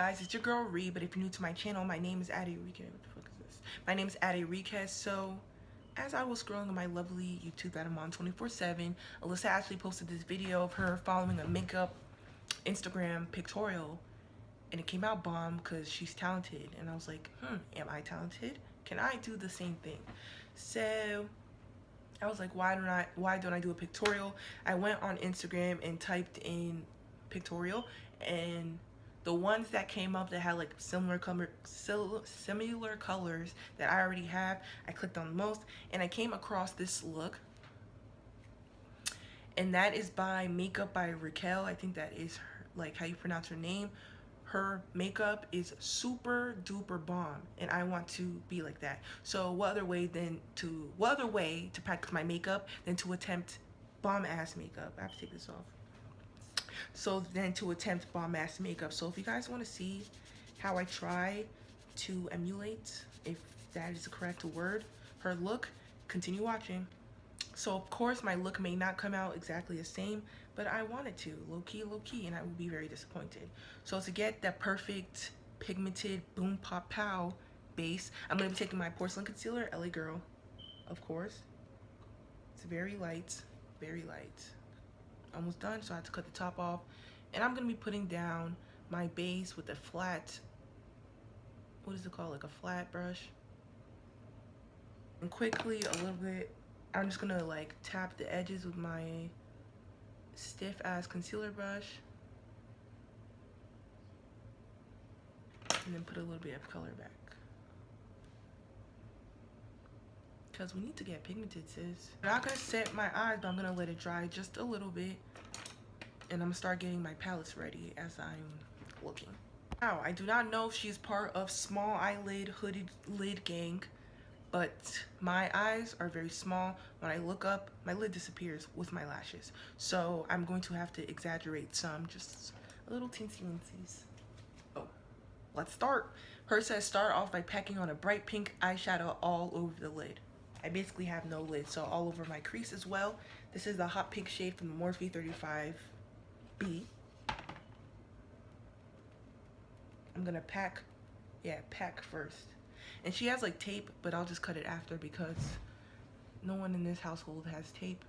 guys, it's your girl Ree, but if you're new to my channel, my name is aderiyk. What the fuck is this? My name is aderiyk. So as I was scrolling on my lovely YouTube that I'm on 24/7, Alyssa actually posted this video of her following a makeup Instagram Pictorial, and it came out bomb because she's talented. And I was like, am I talented? Can I do the same thing? So I was like, why don't I do a Pictorial? I went on Instagram and typed in Pictorial, and the ones that came up that had like similar colors that I already have, I clicked on most, and I came across this look, and that is by Makeup by Raquel. I think that is her, like how you pronounce her name. Her makeup is super duper bomb, and I want to be like that. So what other way to practice my makeup than to attempt bomb ass makeup? I have to take this off. So then to attempt bomb ass makeup. So if you guys want to see how I try to emulate, if that is the correct word, her look, continue watching. So of course my look may not come out exactly the same, but I want it to, low key, and I will be very disappointed. So to get that perfect pigmented boom pop pow base, I'm going to be taking my porcelain concealer, LA Girl, of course. It's very light, very light. Almost done, so I have to cut the top off, and I'm going to be putting down my base with a flat, what is it called, like a flat brush. And quickly, a little bit, I'm just gonna like tap the edges with my stiff ass concealer brush, and then put a little bit of color back, because we need to get pigmented, sis. I'm not gonna set my eyes, but I'm gonna let it dry just a little bit, and I'm gonna start getting my palettes ready as I'm looking. Now, I do not know if she's part of small eyelid hooded lid gang, but my eyes are very small. When I look up, my lid disappears with my lashes. So I'm going to have to exaggerate some, just a little teensy winsies. Oh, let's start. Her says start off by packing on a bright pink eyeshadow all over the lid. I basically have no lid, so all over my crease as well. This is the hot pink shade from the Morphe 35B. I'm gonna pack first. And she has like tape, but I'll just cut it after because no one in this household has tape.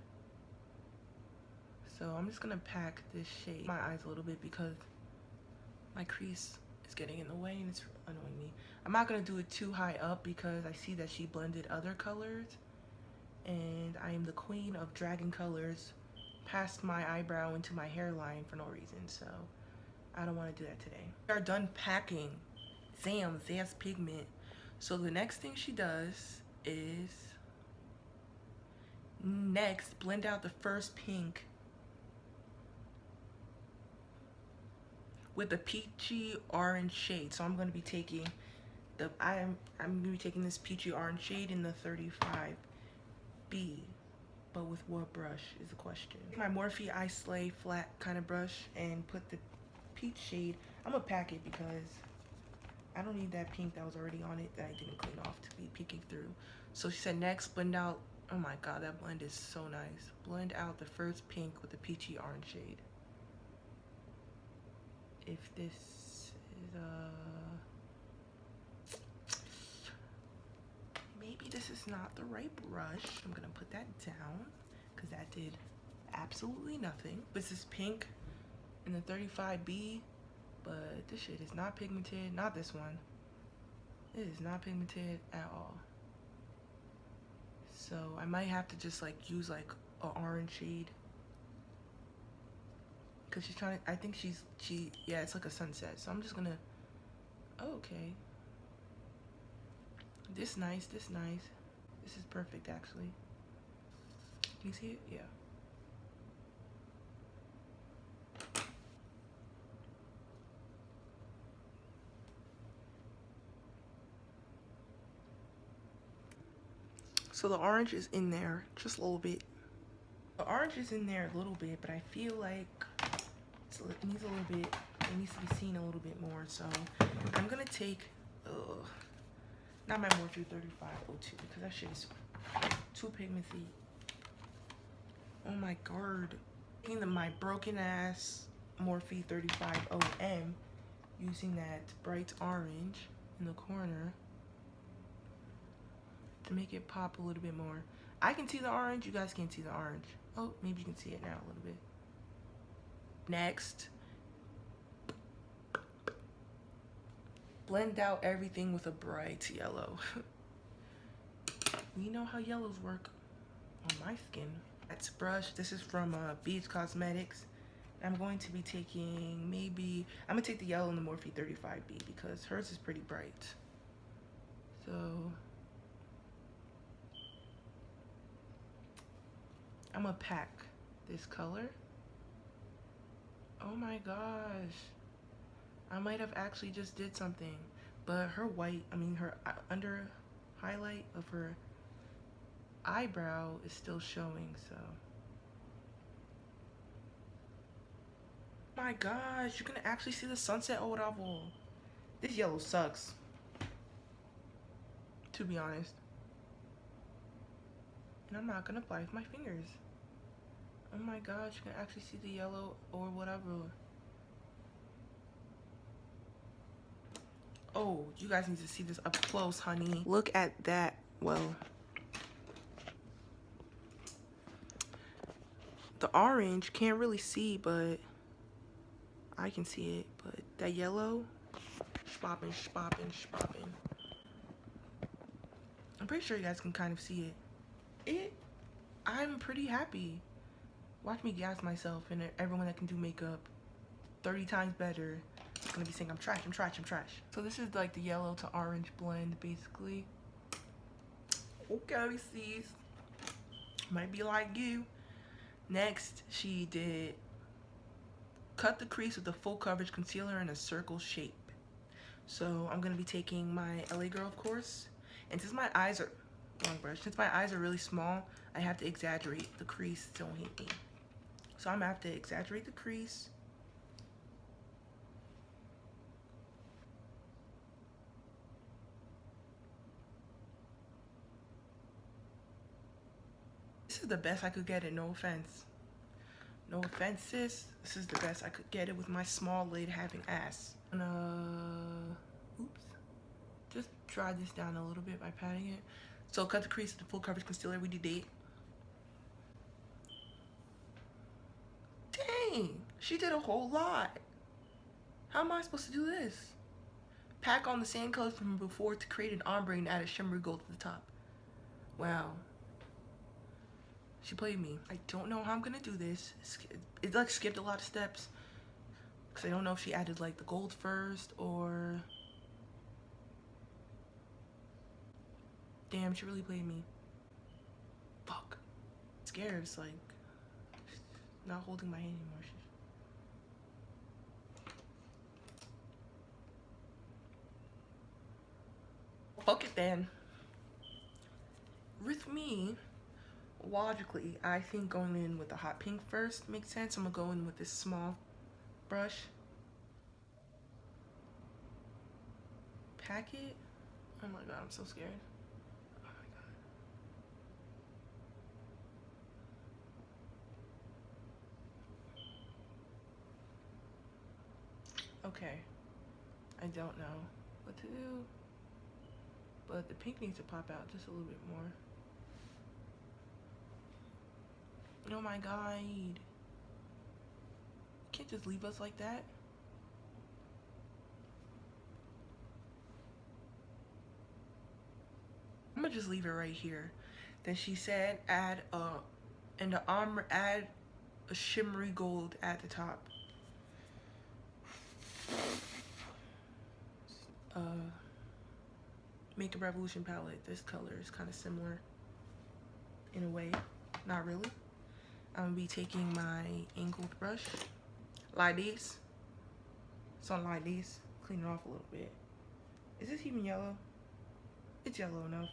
So I'm just gonna pack this shade my eyes a little bit because my crease is getting in the way and it's annoying me. I'm not gonna do it too high up because I see that she blended other colors, and I am the queen of dragging colors past my eyebrow into my hairline for no reason, so I don't want to do that today. We are done packing. Zazz pigment. So the next thing she does is next blend out the first pink with the peachy orange shade. So I'm going to be taking I'm going to be taking this peachy orange shade in the 35B, but with what brush is the question. My Morphe I Slay flat kind of brush and put the peach shade. I'm gonna pack it because I don't need that pink that was already on it that I didn't clean off to be peeking through. So she said next blend out, oh my god, that blend is so nice. Blend out the first pink with the peachy orange shade. If this is maybe this is not the right brush. I'm gonna put that down because that did absolutely nothing. This is pink in the 35B. But this shit is not pigmented. Not this one. It is not pigmented at all. So I might have to just like use like an orange shade, because she's trying to, I think yeah, it's like a sunset. So I'm just gonna, oh, okay. This nice. This is perfect actually. Can you see it? Yeah. So the orange is in there just a little bit. The orange is in there a little bit, but I feel like it needs a little bit, it needs to be seen a little bit more. So I'm gonna take, not my Morphe 3502 because that shit is too pigmenty. Oh my god. Taking my broken ass Morphe 35OM using that bright orange in the corner to make it pop a little bit more. I can see the orange, you guys can't see the orange. Oh, maybe you can see it now a little bit. Next, blend out everything with a bright yellow. You know how yellows work on my skin. That's brush. This is from Beach Cosmetics. I'm going to be taking I'm gonna take the yellow in the Morphe 35B because hers is pretty bright. So I'm gonna pack this color. Oh my gosh. I might have actually just did something, but her white, her under highlight of her eyebrow is still showing, so. My gosh, you can actually see the sunset oval. This yellow sucks, to be honest. And I'm not gonna apply with my fingers. Oh my gosh, you can actually see the yellow or whatever. Oh, you guys need to see this up close, honey. Look at that. Well, the orange can't really see, but I can see it. But that yellow, spopping, spopping, spopping. I'm pretty sure you guys can kind of see it. I'm pretty happy. Watch me gas myself, and everyone that can do makeup 30 times better is gonna be saying I'm trash, I'm trash, I'm trash. So this is like the yellow to orange blend, basically. Okay, sis. Might be like you. Next, she did cut the crease with the full coverage concealer in a circle shape. So I'm gonna be taking my LA Girl, of course, and since my eyes are since my eyes are really small, I have to exaggerate the crease. Don't hate me. So I'm gonna have to exaggerate the crease. This is the best I could get it, no offense. No offense, sis. This is the best I could get it with my small lid having ass. And oops. Just dry this down a little bit by patting it. So cut the crease with the full coverage concealer. We did. Dang, she did a whole lot. How am I supposed to do this? Pack on the same color from before to create an ombre and add a shimmery gold to the top. Wow. She played me. I don't know how I'm gonna do this. It like skipped a lot of steps. Cause I don't know if she added like the gold first or... Damn, she really played me. Fuck. I'm scared, it's like not holding my hand anymore. Fuck it then. With me, logically, I think going in with the hot pink first makes sense. I'm gonna go in with this small brush. Pack it. Oh my god, I'm so scared. Oh my god. Okay. I don't know what to do, but the pink needs to pop out just a little bit more. Oh my god. You can't just leave us like that. I'm gonna just leave it right here. Then she said add in the ombre, add a shimmery gold at the top. Makeup Revolution palette. This color is kind of similar in a way. Not really. I'm gonna be taking my angled brush like this. Something like this. Clean it off a little bit. Is this even yellow? It's yellow enough.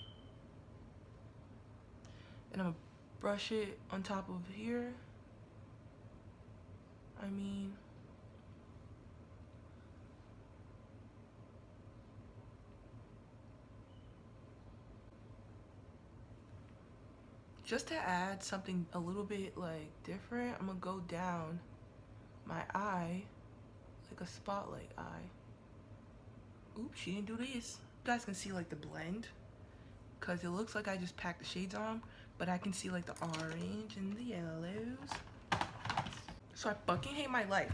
And I'm gonna brush it on top of here. Just to add something a little bit like different, I'm gonna go down my eye like a spotlight eye. Oops, she didn't do this. You guys can see like the blend, because it looks like I just packed the shades on, but I can see like the orange and the yellows. So I fucking hate my life.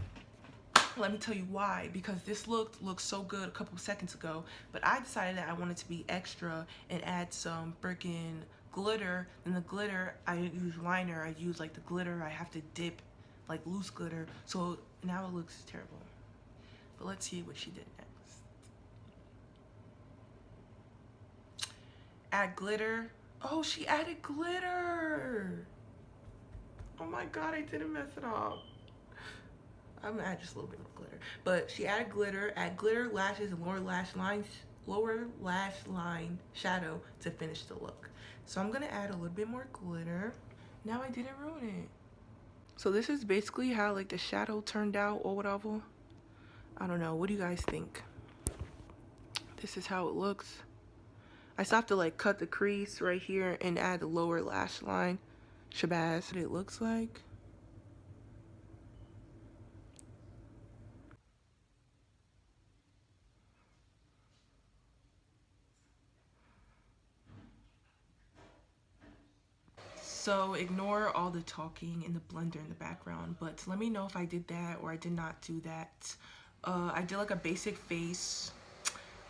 Let me tell you why. Because this looked so good a couple seconds ago, but I decided that I wanted to be extra and add some freaking glitter. And the glitter, I use liner, I use like the glitter, I have to dip like loose glitter, so now it looks terrible. But let's see what she did next. Add glitter. Oh, she added glitter. Oh my god, I didn't mess it up. I'm gonna add just a little bit more glitter. But she added glitter, add glitter, lashes, and lower lash line shadow to finish the look. So I'm gonna add a little bit more glitter. Now I didn't ruin it. So this is basically how like the shadow turned out or whatever. I don't know, what do you guys think? This is how it looks. I still have to like cut the crease right here and add the lower lash line. Shabazz. What it looks like. So ignore all the talking and the blender in the background, but let me know if I did that or I did not do that. I did like a basic face,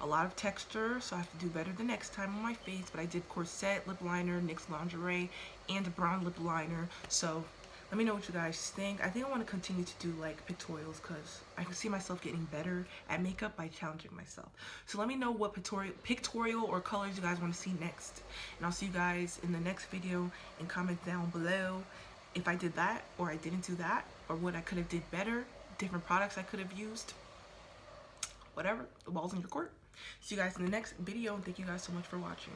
a lot of texture, so I have to do better the next time on my face, but I did corset, lip liner, NYX lingerie, and a brown lip liner. So let me know what you guys think. I think I want to continue to do like pictorials because I can see myself getting better at makeup by challenging myself. So let me know what pictorial or colors you guys want to see next. And I'll see you guys in the next video, and comment down below if I did that or I didn't do that, or what I could have did better, different products I could have used. Whatever, the ball's in your court. See you guys in the next video, and thank you guys so much for watching.